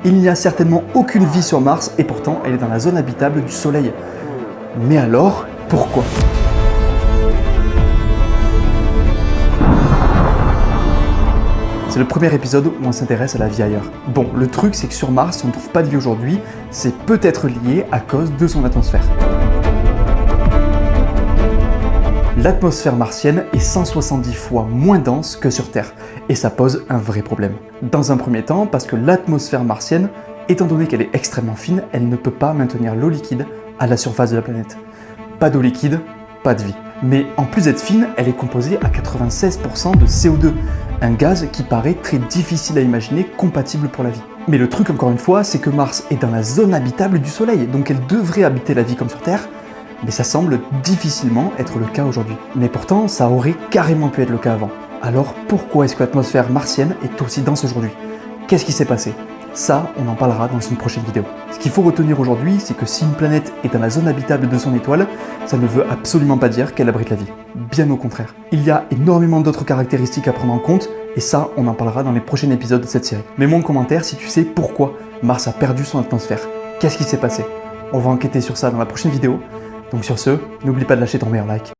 Il n'y a certainement aucune vie sur Mars et pourtant elle est dans la zone habitable du Soleil. Mais alors, pourquoi ? C'est le premier épisode où on s'intéresse à la vie ailleurs. Bon, le truc c'est que sur Mars, si on ne trouve pas de vie aujourd'hui, c'est peut-être lié à cause de son atmosphère. L'atmosphère martienne est 170 fois moins dense que sur Terre, et ça pose un vrai problème. Dans un premier temps, parce que l'atmosphère martienne, étant donné qu'elle est extrêmement fine, elle ne peut pas maintenir l'eau liquide à la surface de la planète. Pas d'eau liquide, pas de vie. Mais en plus d'être fine, elle est composée à 96% de CO2, un gaz qui paraît très difficile à imaginer compatible pour la vie. Mais le truc encore une fois, c'est que Mars est dans la zone habitable du Soleil, donc elle devrait habiter la vie comme sur Terre, mais ça semble difficilement être le cas aujourd'hui. Mais pourtant, ça aurait carrément pu être le cas avant. Alors pourquoi est-ce que l'atmosphère martienne est aussi dense aujourd'hui ? Qu'est-ce qui s'est passé ? Ça, on en parlera dans une prochaine vidéo. Ce qu'il faut retenir aujourd'hui, c'est que si une planète est dans la zone habitable de son étoile, ça ne veut absolument pas dire qu'elle abrite la vie. Bien au contraire. Il y a énormément d'autres caractéristiques à prendre en compte, et ça, on en parlera dans les prochains épisodes de cette série. Mets-moi en commentaire si tu sais pourquoi Mars a perdu son atmosphère. Qu'est-ce qui s'est passé ? On va enquêter sur ça dans la prochaine vidéo. Donc sur ce, n'oublie pas de lâcher ton meilleur like.